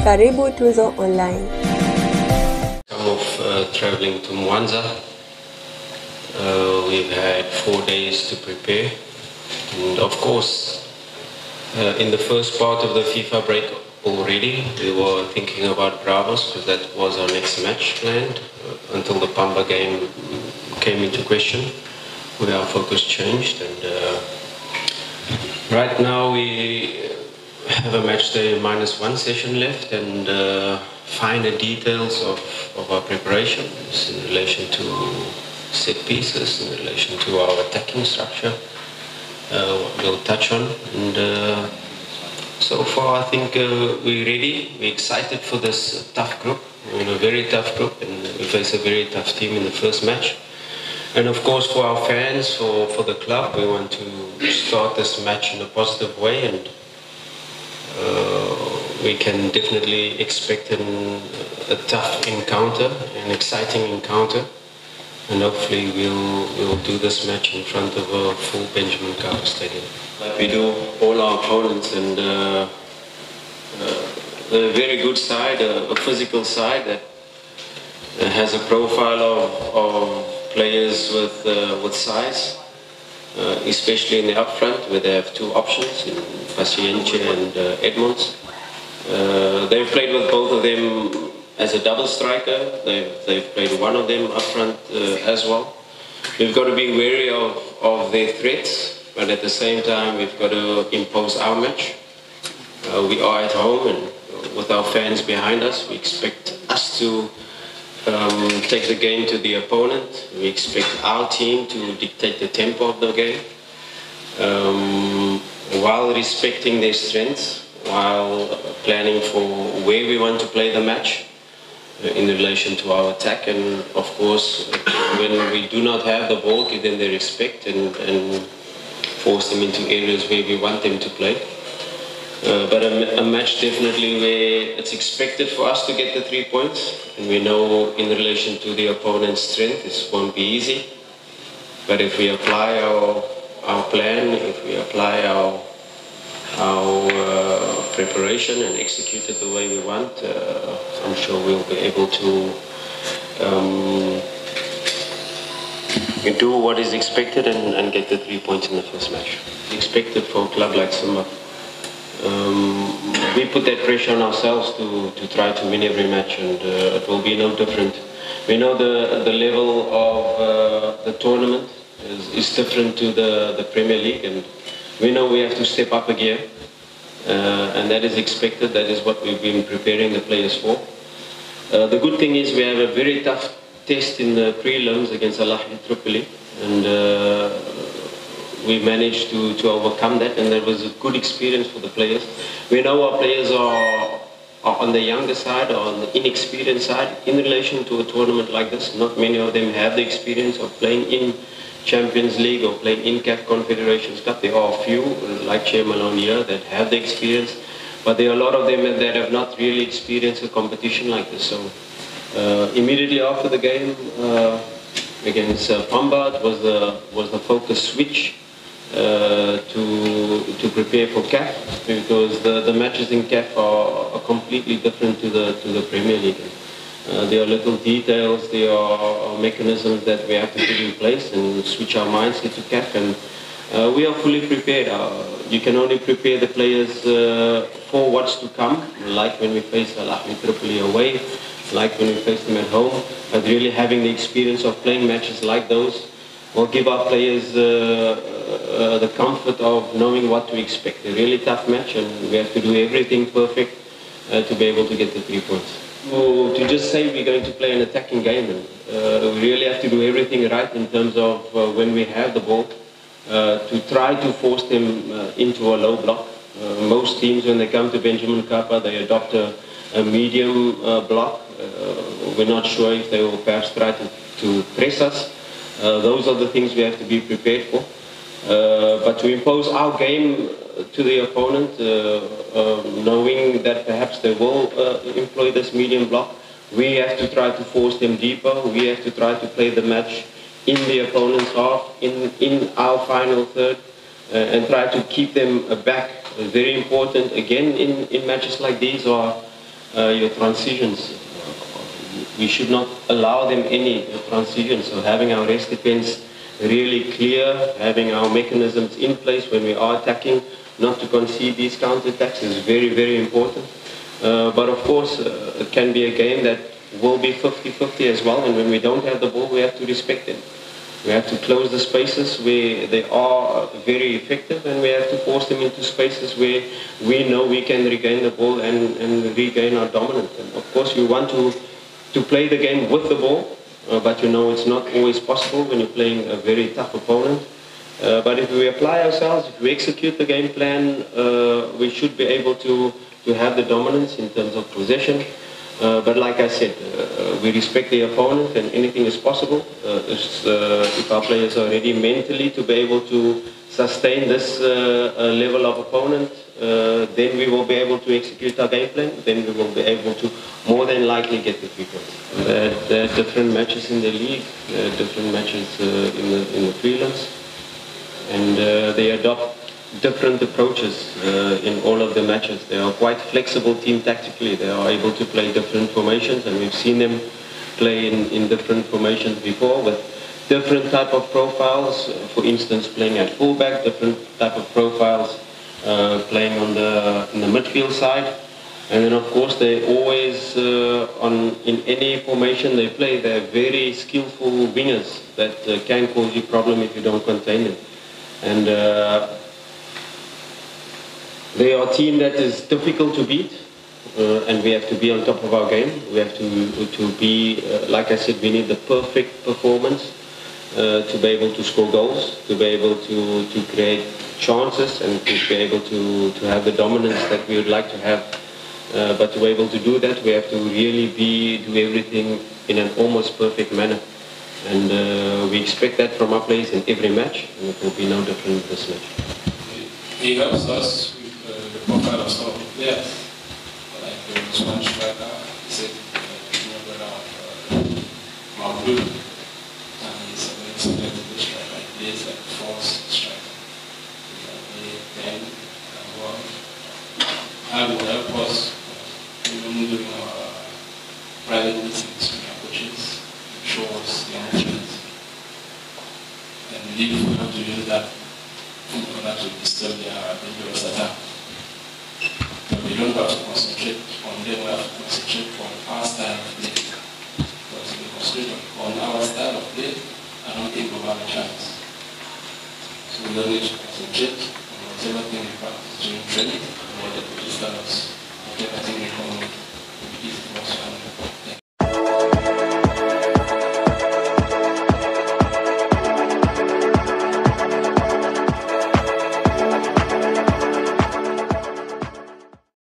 Karibu Tuzo Online. Traveling to Mwanza. We've had 4 days to prepare, and of course in the first part of the FIFA break already we were thinking about Bravos, because that was our next match planned until the Pamba game came into question, where our focus changed. And right now we have a match day -1 session left, and finer details of our preparations in relation to set pieces, in relation to our attacking structure, we'll touch on. And so far I think we're ready, we're excited for this tough group. We're in a very tough group, and we face a very tough team in the first match. And of course for our fans, for the club, we want to start this match in a positive way, and we can definitely expect a tough encounter, an exciting encounter, and hopefully we'll do this match in front of a full Benjamin Mkapa stadium. Like we do all our opponents, and a very good side, a physical side that has a profile of players with size, especially in the upfront, where they have 2 options in Paciente and Edmonds. They've played with both of them as a double striker. They've played one of them up front as well. We've got to be wary of their threats, but at the same time we've got to impose our match. We are at home, and with our fans behind us, we expect us to take the game to the opponent. We expect our team to dictate the tempo of the game, while respecting their strengths, while planning for where we want to play the match in relation to our attack. And of course, when we do not have the ball, give them their respect and force them into areas where we want them to play. But a match definitely where it's expected for us to get the 3 points, and we know in relation to the opponent's strength this won't be easy. But if we apply our plan, if we apply our preparation and execute it the way we want, I'm sure we'll be able to do what is expected and get the 3 points in the first match. Expected for a club like Simba. We put that pressure on ourselves to try to win every match, and it will be no different. We know the level of the tournament is different to the Premier League, and we know we have to step up a gear, and that is expected. That is what we've been preparing the players for. The good thing is we have a very tough test in the prelims against Al Ahly Tripoli, and we managed to overcome that, and that was a good experience for the players. We know our players are on the younger side, or on the inexperienced side in relation to a tournament like this. Not many of them have the experience of playing in Champions League or playing in CAF Confederations Cup. There are a few, like Chair MALONE here, that have the experience, but there are a lot of them that have not really experienced a competition like this. So immediately after the game against Pamba, it was the focus switch to prepare for CAF, because the matches in CAF are completely different to the Premier League. There are little details, there are mechanisms that we have to put in place and switch our minds into CAF, and we are fully prepared. You can only prepare the players for what's to come, like when we face Al Ahly Tripoli away, like when we face them at home. But really having the experience of playing matches like those will give our players the comfort of knowing what to expect. A really tough match, and we have to do everything perfect to be able to get the 3 points. To just say we're going to play an attacking game, and we really have to do everything right in terms of when we have the ball, to try to force them into a low block. Most teams, when they come to Benjamin Mkapa, they adopt a medium block. We're not sure if they will perhaps try to press us. Those are the things we have to be prepared for. But to impose our game to the opponent, knowing that perhaps they will employ this medium block, we have to try to force them deeper. We have to try to play the match in the opponent's half, in our final third, and try to keep them back. Very important, again, in matches like these, are your transitions. We should not allow them any transitions. So having our rest defense really clear, having our mechanisms in place when we are attacking, not to concede these counter-attacks is very, very important. But of course, it can be a game that will be 50-50 as well, and when we don't have the ball, we have to respect them. We have to close the spaces where they are very effective, and we have to force them into spaces where we know we can regain the ball and regain our dominance. And of course, you want to play the game with the ball, but you know it's not always possible when you're playing a very tough opponent. But if we apply ourselves, if we execute the game plan, we should be able to have the dominance in terms of possession. But like I said, we respect the opponent and anything is possible. If our players are ready mentally to be able to sustain this level of opponent, then we will be able to execute our game plan. Then we will be able to more than likely get the 3 points. There are different matches in the league, different matches in the freelance, and they adopt different approaches in all of the matches. They are quite flexible team tactically. They are able to play different formations, and we've seen them play in different formations before with different type of profiles. For instance, playing at fullback, different type of profiles playing in the midfield side. And then of course they always, in any formation they play, they're very skillful wingers that can cause you problem if you don't contain them. And they are a team that is difficult to beat, and we have to be on top of our game. We have to be, like I said, we need the perfect performance to be able to score goals, to be able to create chances, and to be able to have the dominance that we would like to have. But to be able to do that, we have to really do everything in an almost perfect manner. And we expect that from our players in every match, and it will be no different this match. He helps us with the profile of some players. Like there was one striker, he said, MALONE, and he's a very selected striker. He plays like false striker. He can play 10 and 1. And will help us even during our private meetings with our coaches, show us the options. And if we have to use that in order to disturb their dangerous attack. But we don't have to concentrate on them, we have to concentrate on our style of play. Because if we concentrate on our style of play, I don't think we'll have a chance. So we don't need to concentrate on whatever thing we practice during training, or what the coaches tell us.